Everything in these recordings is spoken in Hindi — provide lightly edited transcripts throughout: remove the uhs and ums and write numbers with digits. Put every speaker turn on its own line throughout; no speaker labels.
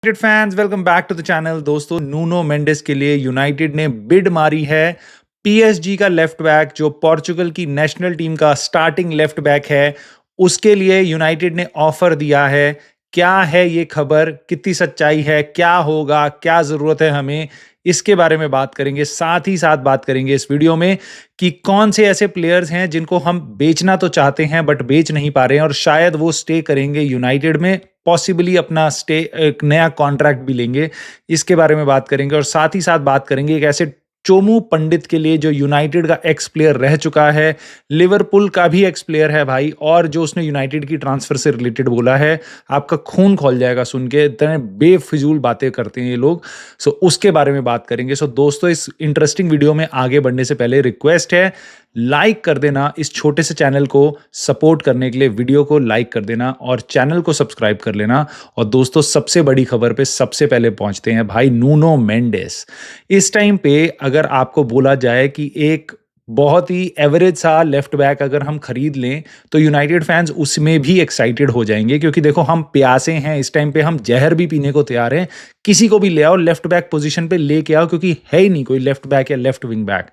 United fans welcome back to the channel. दोस्तों, नूनो मेंडेस के लिए यूनाइटेड ने बिड मारी है। पीएसजी का लेफ्ट बैक जो पोर्चुगल की नेशनल टीम का स्टार्टिंग लेफ्ट बैक है, उसके लिए यूनाइटेड ने ऑफर दिया है। क्या है ये खबर, कितनी सच्चाई है, क्या होगा, क्या जरूरत है हमें, इसके बारे में बात करेंगे। साथ ही साथ बात करेंगे इस वीडियो में कि कौन से ऐसे प्लेयर्स हैं जिनको हम बेचना तो चाहते हैं बट बेच नहीं पा रहे हैं और शायद वो स्टे करेंगे यूनाइटेड में, पॉसिबली अपना स्टे एक नया कॉन्ट्रैक्ट भी लेंगे। इसके बारे में बात करेंगे और साथ ही साथ बात करेंगे एक ऐसे चोमू पंडित के लिए जो यूनाइटेड का एक्स प्लेयर रह चुका है, लिवरपूल का भी एक्स प्लेयर है भाई, और जो उसने यूनाइटेड की ट्रांसफर से रिलेटेड बोला है, आपका खून खोल जाएगा सुन के, इतने बेफिजूल बातें करते हैं ये लोग। सो उसके बारे में बात करेंगे। सो दोस्तों, इस इंटरेस्टिंग वीडियो में आगे बढ़ने से पहले रिक्वेस्ट है, लाइक कर देना। इस छोटे से चैनल को सपोर्ट करने के लिए वीडियो को लाइक कर देना और चैनल को सब्सक्राइब कर लेना। और दोस्तों, सबसे बड़ी खबर पे सबसे पहले पहुंचते हैं भाई, नूनो मेंडेस। इस टाइम पे अगर आपको बोला जाए कि एक बहुत ही एवरेज सा लेफ्ट बैक अगर हम खरीद लें तो यूनाइटेड फैंस उसमें भी एक्साइटेड हो जाएंगे, क्योंकि देखो हम प्यासे हैं इस टाइम पे, हम जहर भी पीने को तैयार हैं। किसी को भी ले आओ, लेफ्ट बैक पोजीशन पे लेके आओ, क्योंकि है ही नहीं कोई लेफ्ट बैक या लेफ्ट विंग बैक।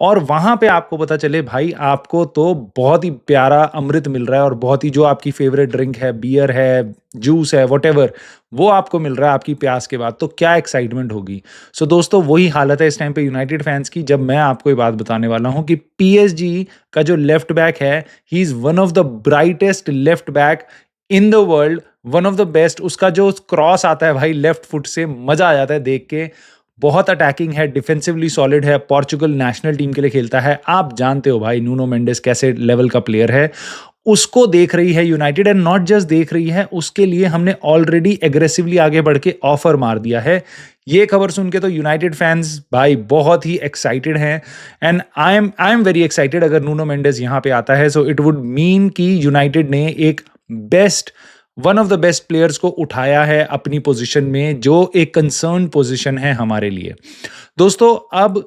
और वहां पे आपको पता चले भाई, आपको तो बहुत ही प्यारा अमृत मिल रहा है और बहुत ही जो आपकी फेवरेट ड्रिंक है, बियर है, जूस है, वॉटेवर, वो आपको मिल रहा है आपकी प्यास के बाद, तो क्या एक्साइटमेंट होगी। सो दोस्तों, वही हालत है इस टाइम पे यूनाइटेड फैंस की, जब मैं आपको ये बात बताने वाला हूं कि पीएसजी का जो लेफ्ट बैक है, he is one of the brightest left back in the world, one of the best. उसका जो क्रॉस आता है भाई लेफ्ट फुट से, मजा आ जाता है देख के। बहुत अटैकिंग है, डिफेंसिवली सॉलिड है, पोर्चुगल नेशनल टीम के लिए खेलता है। आप जानते हो भाई नूनो मेंडेस कैसे लेवल का प्लेयर है। उसको देख रही है यूनाइटेड, एंड नॉट जस्ट देख रही है, उसके लिए हमने ऑलरेडी एग्रेसिवली आगे बढ़ के ऑफर मार दिया है। ये खबर सुन के तो यूनाइटेड फैंस भाई बहुत ही एक्साइटेड हैं, and I am very excited. अगर नूनो मेंडेस यहां पे आता है, सो इट वुड मीन कि यूनाइटेड ने एक best, one of the best players को उठाया है अपनी पोजीशन में, जो एक कंसर्न पोजीशन है हमारे लिए। दोस्तों, अब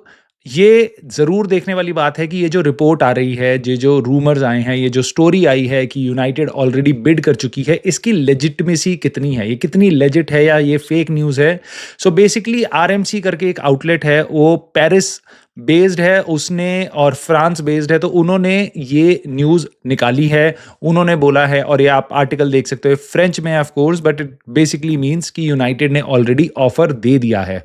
ये जरूर देखने वाली बात है कि ये जो रिपोर्ट आ रही है, ये जो रूमर्स आए हैं, ये जो स्टोरी आई है कि यूनाइटेड ऑलरेडी बिड कर चुकी है, इसकी लेजिटिमेसी कितनी है, ये कितनी लेजिट है या ये फेक न्यूज़ है। सो बेसिकली आरएमसी करके एक आउटलेट है, वो पेरिस बेस्ड है उसने और फ्रांस बेस्ड है, तो उन्होंने ये न्यूज़ निकाली है। उन्होंने बोला है, और ये आप आर्टिकल देख सकते हो, फ्रेंच में of course, but it basically means कि यूनाइटेड ने ऑलरेडी ऑफर दे दिया है।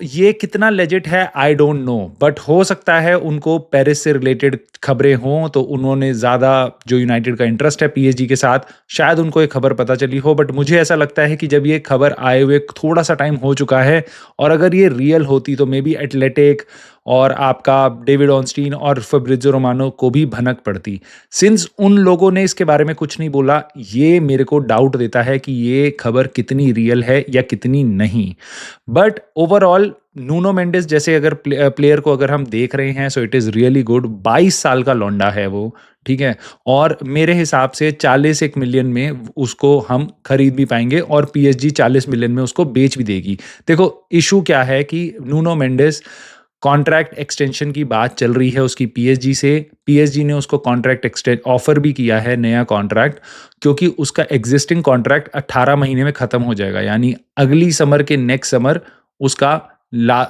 ये कितना लेजिट है आई डोंट नो, बट हो सकता है उनको पेरिस से रिलेटेड खबरें हों, तो उन्होंने ज़्यादा जो यूनाइटेड का इंटरेस्ट है पीएसजी के साथ, शायद उनको ये खबर पता चली हो। बट मुझे ऐसा लगता है कि जब ये खबर आए हुए थोड़ा सा टाइम हो चुका है, और अगर ये रियल होती तो मे बी एथलेटिक और आपका डेविड ऑनस्टीन और फैब्रिज़ियो रोमानो को भी भनक पड़ती। सिंस उन लोगों ने इसके बारे में कुछ नहीं बोला, ये मेरे को डाउट देता है कि ये खबर कितनी रियल है या कितनी नहीं। बट ओवरऑल नूनो मेंडेस जैसे अगर प्लेयर को अगर हम देख रहे हैं, so it is really good. 22 साल का लौंडा है वो, ठीक है, और मेरे हिसाब से 41 मिलियन में उसको हम खरीद भी पाएंगे और पीएसजी 40 मिलियन में उसको बेच भी देगी। देखो, इशू क्या है कि नूनो मेंडेस कॉन्ट्रैक्ट एक्सटेंशन की बात चल रही है उसकी पीएसजी से। पीएसजी ने उसको कॉन्ट्रैक्ट एक्सटेंड ऑफर भी किया है, नया कॉन्ट्रैक्ट, क्योंकि उसका एग्जिस्टिंग कॉन्ट्रैक्ट 18 महीने में खत्म हो जाएगा, यानी अगली समर के नेक्स्ट समर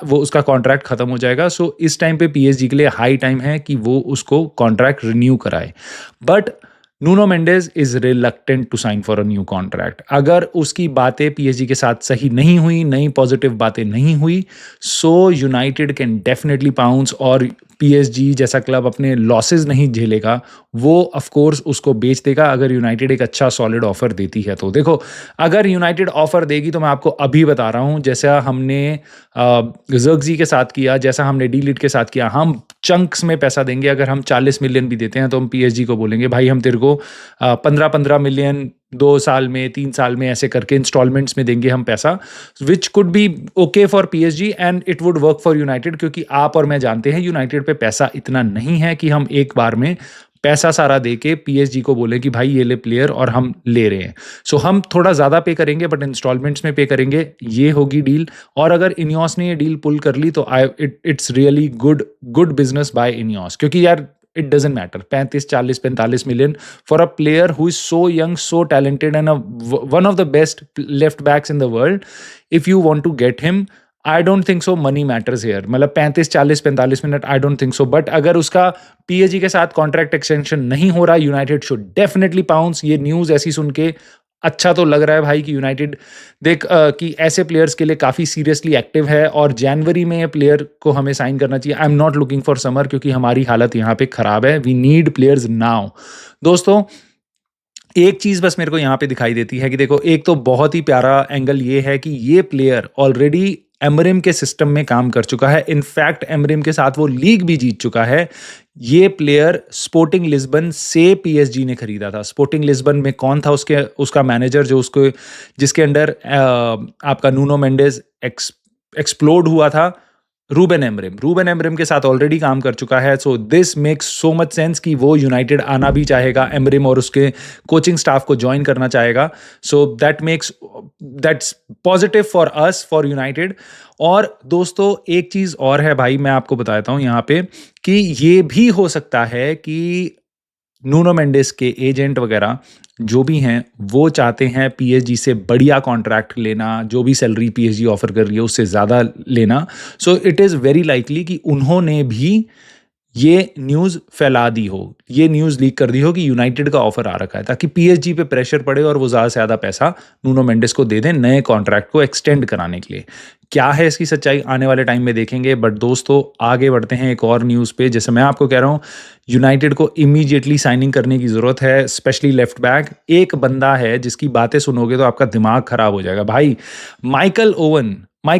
वो उसका कॉन्ट्रैक्ट खत्म हो जाएगा। सो इस टाइम पे पीएसजी के लिए हाई टाइम है कि वो उसको कॉन्ट्रैक्ट रिन्यू कराए। But Nuno Mendes is reluctant to sign for a new contract. अगर उसकी बातें पीएसजी के साथ सही नहीं हुई, नई पॉजिटिव बातें नहीं हुई, सो यूनाइटेड कैन डेफिनेटली पाउंस, और पीएसजी जैसा क्लब अपने लॉसेस नहीं झेलेगा, वो ऑफ कोर्स उसको बेच देगा अगर यूनाइटेड एक अच्छा सॉलिड ऑफर देती है। तो देखो, अगर यूनाइटेड ऑफर देगी तो मैं आपको अभी बता रहा हूँ, जैसा हमने ज़र्गज़ी के साथ किया, जैसा हमने डी लीट के साथ किया, हम चंक्स में पैसा देंगे। अगर हम 40 मिलियन भी देते हैं तो हम पीएसजी को बोलेंगे भाई हम तेरे को 15-15 मिलियन 2 साल में, 3 साल में, ऐसे करके इंस्टॉलमेंट्स में देंगे हम पैसा, which could be okay for PSG and it would work for United, क्योंकि आप और मैं जानते हैं यूनाइटेड पे पैसा इतना नहीं है कि हम एक बार में पैसा सारा देके पीएसजी को बोले कि भाई ये ले प्लेयर और हम ले रहे हैं। सो हम थोड़ा ज़्यादा पे करेंगे बट इंस्टॉलमेंट्स में पे करेंगे, ये होगी डील। और अगर इनियोस ने ये डील पुल कर ली तो it's really good business by Ineos, क्योंकि यार it doesn't matter, 35, 40, 45 million for a player who is so young, so talented and one of the best left backs in the world. If you want to get him, I don't think so money matters here. मतलब 35, 40, 45 minute, I don't think so. But अगर उसका पीएसजी के साथ कॉन्ट्रैक्ट एक्सटेंशन नहीं हो रहा, यूनाइटेड शुड डेफिनेटली पाउंस. ये न्यूज़ ऐसी सुन के अच्छा तो लग रहा है भाई कि यूनाइटेड देख कि ऐसे प्लेयर्स के लिए काफ़ी सीरियसली एक्टिव है और जनवरी में ये प्लेयर को हमें साइन करना चाहिए. I am not looking for summer, क्योंकि हमारी हालत यहाँ पे ख़राब है. We need players now. दोस्तों, एक चीज़ बस मेरे को यहाँ पे दिखाई देती है कि देखो, एक तो बहुत ही प्यारा एंगल ये है कि ये प्लेयर ऑलरेडी एमरिम के सिस्टम में काम कर चुका है. इनफैक्ट एमरिम के साथ वो लीग भी जीत चुका है. ये प्लेयर स्पोर्टिंग लिस्बन से पीएसजी ने खरीदा था. स्पोर्टिंग लिस्बन में कौन था उसका मैनेजर, जो उसको जिसके अंडर आपका नूनो मेंडेस एक्सप्लोड हुआ था? Ruben Amorim. रूबेन एमरिम के साथ ऑलरेडी काम कर चुका है. So this makes so much sense कि वो यूनाइटेड आना भी चाहेगा, एमरिम और उसके कोचिंग स्टाफ को ज्वाइन करना चाहेगा. So that's positive for us, for United. और दोस्तों, एक चीज़ और है भाई, मैं आपको बताता हूँ यहाँ पे कि ये भी हो सकता है कि नूनो मेंडेस के एजेंट वगैरह जो भी हैं वो चाहते हैं पीएसजी से बढ़िया कॉन्ट्रैक्ट लेना, जो भी सैलरी पीएसजी ऑफर कर रही है उससे ज़्यादा लेना. So it is very likely कि उन्होंने भी ये न्यूज़ फैला दी हो, ये न्यूज़ लीक कर दी हो कि यूनाइटेड का ऑफर आ रखा है, ताकि पीएसजी पे प्रेशर पड़े और वो ज़्यादा से ज़्यादा पैसा नूनो मेंडेस को दे दें नए कॉन्ट्रैक्ट को एक्सटेंड कराने के लिए. क्या है इसकी सच्चाई, आने वाले टाइम में देखेंगे. बट दोस्तों, आगे बढ़ते हैं एक और न्यूज़ पे. जैसे मैं आपको कह रहा हूँ, यूनाइटेड को इमीडिएटली साइनिंग करने की ज़रूरत है, स्पेशली लेफ्ट बैक. एक बंदा है जिसकी बातें सुनोगे तो आपका दिमाग खराब हो जाएगा भाई. माइकल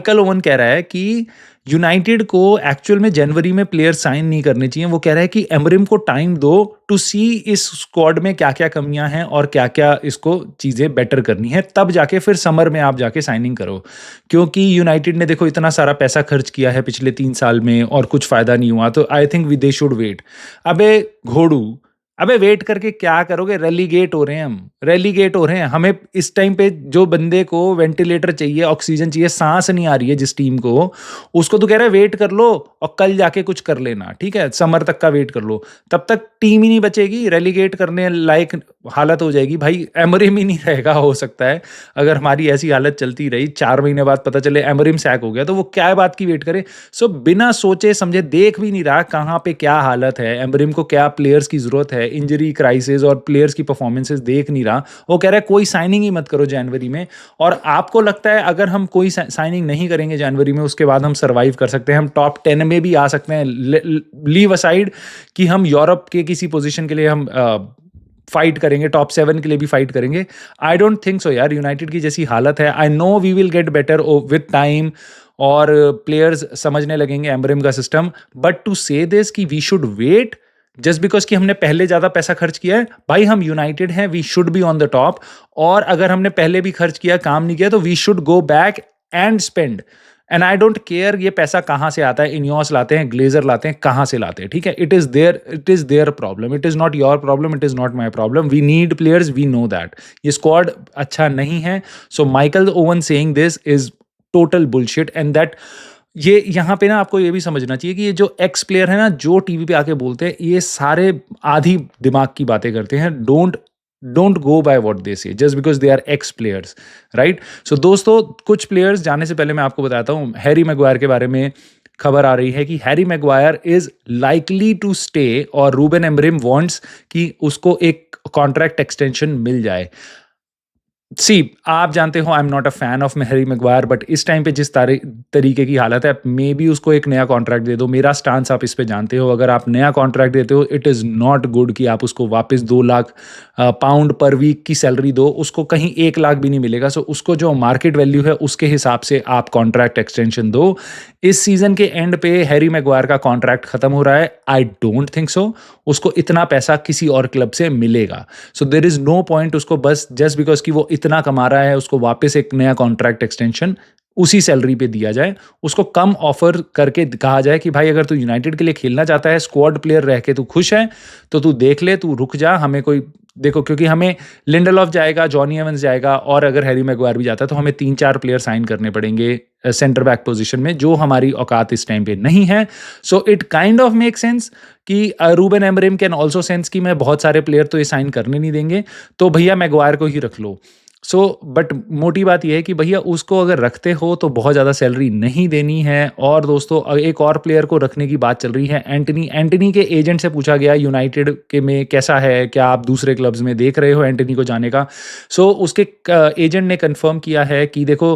ओवन कह रहा है कि यूनाइटेड को एक्चुअल में जनवरी में प्लेयर साइन नहीं करने चाहिए. वो कह रहा है कि एमरिम को टाइम दो टू सी इस स्क्वाड में क्या क्या कमियां हैं और क्या क्या इसको चीज़ें बेटर करनी है, तब जाके फिर समर में आप जाके साइनिंग करो. क्योंकि यूनाइटेड ने देखो इतना सारा पैसा खर्च किया है पिछले 3 साल में और कुछ फ़ायदा नहीं हुआ. तो I think they should wait. अबे घोड़ू, अबे वेट करके क्या करोगे? रेलीगेट हो रहे हैं हम, रेलीगेट हो रहे हैं. हमें इस टाइम पे जो बंदे को वेंटिलेटर चाहिए, ऑक्सीजन चाहिए, सांस नहीं आ रही है जिस टीम को, उसको तो कह रहा है वेट कर लो और कल जाके कुछ कर लेना. ठीक है, समर तक का वेट कर लो. तब तक टीम ही नहीं बचेगी, रेलीगेट करने लायक हालत हो जाएगी भाई. एमरिम ही नहीं रहेगा. हो सकता है अगर हमारी ऐसी हालत चलती रही, 4 महीने बाद पता चले एमरिम सैक हो गया, तो वो क्या बात की वेट करे. सो बिना सोचे समझे, देख भी नहीं रहा कहाँ पे क्या हालत है, एमरिम को क्या प्लेयर्स की जरूरत है, इंजरी क्राइसिस और प्लेयर्स की परफॉर्मेंसेस देख नहीं रहा. वो कह रहा है कोई साइनिंग ही मत करो जनवरी में. और आपको लगता है अगर हम कोई साइनिंग नहीं करेंगे जनवरी में, उसके बाद हम सर्वाइव कर सकते हैं, हम टॉप 10 में भी आ सकते हैं. लीव असाइड कि हम यूरोप के किसी पोजीशन के लिए हम फाइट करेंगे, टॉप 7 के लिए भी फाइट करेंगे. आई डोंट थिंक सो यार. यूनाइटेड की जैसी हालत है, I know we will get better with time और प्लेयर्स समझने लगेंगे एमरिम का system. But to say this कि we should wait just because कि हमने पहले ज़्यादा पैसा खर्च किया है, भाई हम यूनाइटेड हैं, we should be on the top. और अगर हमने पहले भी खर्च किया, काम नहीं किया, तो we should go back and spend. And I don't care ये पैसा कहाँ से आता है, इनियोस लाते हैं, ग्लेजर लाते हैं, कहाँ से लाते हैं. ठीक है, it is their problem, it is not your problem, it is not my problem. We need players, we know that. ये स्क्वाड अच्छा नहीं है. So Michael Owen saying this is total bullshit. And that ये यहाँ पे ना आपको ये भी समझना चाहिए कि ये जो एक्स प्लेयर है ना, जो टीवी पे आके बोलते हैं, ये सारे आधी दिमाग की बातें करते हैं. Don't go by what they say just because they are ex players, right. So दोस्तों, कुछ प्लेयर्स जाने से पहले मैं आपको बताता हूँ, हैरी मैगवायर के बारे में खबर आ रही है कि Harry Maguire is likely to stay और रूबेन एमरिम वांट्स कि उसको एक कॉन्ट्रैक्ट एक्सटेंशन मिल जाए. आप जानते हो आई am not a fan of Harry Maguire, but इस टाइम पे जिस तरीके की हालत है, मे बी उसको एक नया कॉन्ट्रैक्ट दे दो. मेरा स्टांस आप इस पे जानते हो. अगर आप नया कॉन्ट्रैक्ट देते हो, इट इज़ नॉट गुड कि आप उसको वापस 2 लाख पाउंड पर वीक की सैलरी दो. उसको कहीं 1 लाख भी नहीं मिलेगा. सो उसको जो मार्केट वैल्यू है उसके हिसाब से आप कॉन्ट्रैक्ट एक्सटेंशन दो. इस सीजन के एंड पे हैरी मैगवायर का कॉन्ट्रैक्ट खत्म हो रहा है. आई डोंट थिंक सो उसको इतना पैसा किसी और क्लब से मिलेगा. So there is no point उसको बस जस्ट बिकॉज कि वो इतना कमा रहा है, उसको वापस एक नया कॉन्ट्रैक्ट एक्सटेंशन उसी सैलरी पे दिया जाए, उसको कम ऑफर करके कहा जाए कि भाई अगर तू यूनाइटेड के लिए खेलना चाहता है, स्क्वाड प्लेयर रह के तू खुश है, तो तू देख ले, तू रुक जा, हमें कोई देखो, क्योंकि हमें लिंडलॉफ जाएगा, जॉनी एवंस जाएगा और अगर हैरी मैगवायर भी जाता है तो हमें 3-4 प्लेयर साइन करने पड़ेंगे सेंटर बैक पोजीशन में, जो हमारी औकात इस टाइम पे नहीं है। So it kind of make sense कि Ruben Amorim can also sense कि मैं बहुत सारे प्लेयर तो ये साइन करने नहीं देंगे, तो भैया मैगवायर को ही रख लो। सो बट मोटी बात यह है कि भैया उसको अगर रखते हो तो बहुत ज़्यादा सैलरी नहीं देनी है। और दोस्तों एक और प्लेयर को रखने की बात चल रही है, एंटनी। एंटनी के एजेंट से पूछा गया यूनाइटेड के में कैसा है, क्या आप दूसरे क्लब्स में देख रहे हो एंटनी को जाने का। सो उसके एजेंट ने कंफर्म किया है कि देखो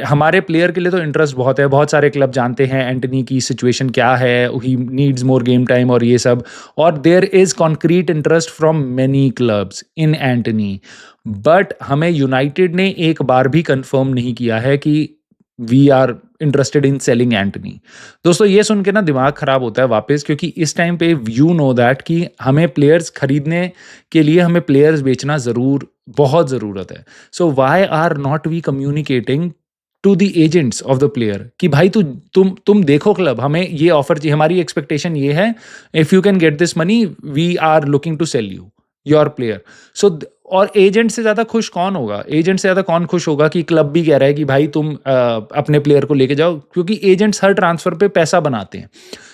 हमारे प्लेयर के लिए तो इंटरेस्ट बहुत है, बहुत सारे क्लब जानते हैं एंटनी की सिचुएशन क्या है, he needs more game time और ये सब, और there is concrete interest from many clubs in Antony. But हमें यूनाइटेड ने एक बार भी कंफर्म नहीं किया है कि we are interested in selling Antony. दोस्तों ये सुन के ना दिमाग खराब होता है वापस, क्योंकि इस टाइम पे यू नो दैट कि हमें प्लेयर्स खरीदने के लिए हमें प्लेयर्स बेचना बहुत ज़रूरत है। So why are not we communicating to the agents of the player कि भाई तुम देखो क्लब, हमें ये ऑफर चाहिए, हमारी एक्सपेक्टेशन ये है, if you can get this money we are looking to sell you your player. So और एजेंट से ज़्यादा खुश कौन होगा, एजेंट से ज़्यादा कौन खुश होगा कि क्लब भी कह रहा है कि भाई तुम अपने प्लेयर को लेके जाओ, क्योंकि एजेंट्स हर ट्रांसफ़र पे पैसा बनाते हैं।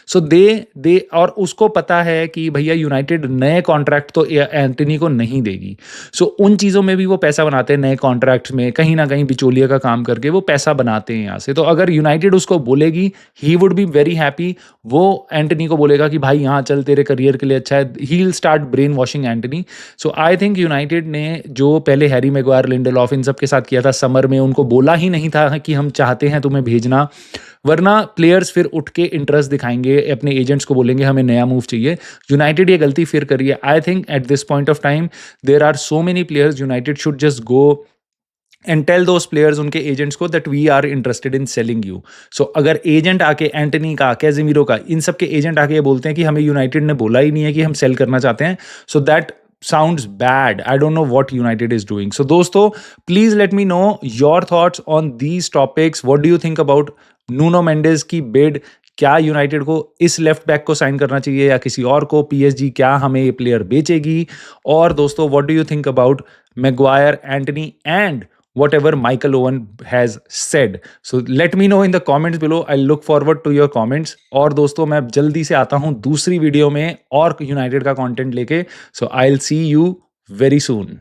सो दे और उसको पता है कि भैया यूनाइटेड नए कॉन्ट्रैक्ट तो एंटनी को नहीं देगी। सो उन चीज़ों में भी वो पैसा बनाते हैं, नए कॉन्ट्रैक्ट में कहीं ना कहीं बिचौलिया का काम करके वो पैसा बनाते हैं यहाँ से। तो अगर यूनाइटेड उसको बोलेगी, he would be very happy. वो एंटनी को बोलेगा कि भाई यहाँ चल, तेरे करियर के लिए अच्छा है, he will start brain washing Antony. So I think United ने जो पहले हैरी मैगवायर, लिंडलॉफ इन सब के साथ किया था समर में, उनको बोला ही नहीं था कि हम चाहते हैं तुम्हें भेजना, वरना प्लेयर्स फिर उठ के इंटरेस्ट दिखाएंगे, अपने एजेंट्स को बोलेंगे हमें नया मूव चाहिए। यूनाइटेड ये गलती फिर करी है। I think at this point of time there are so many players, United should just go and tell those players, उनके एजेंट्स को, that we are interested in selling you. So अगर एजेंट आके एंटनी का, कैजेमीरो का, इन सब के एजेंट आके ये बोलते हैं कि हमें यूनाइटेड ने बोला ही नहीं है कि हम सेल करना चाहते हैं, so that sounds bad. I don't know what United is doing. So दोस्तों, please let me know your thoughts on these topics. What do you think about Nuno Mendes की bid? क्या यूनाइटेड को इस लेफ्ट बैक को साइन करना चाहिए या किसी और को? पीएसजी क्या हमें ये प्लेयर बेचेगी? और दोस्तों, what do you think about Maguire, Antony and whatever Michael Owen has said? So let me know in the comments below. I'll look forward to your comments. और दोस्तों मैं जल्दी से आता हूँ दूसरी वीडियो में और यूनाइटेड का कंटेंट लेके. So I'll see you very soon.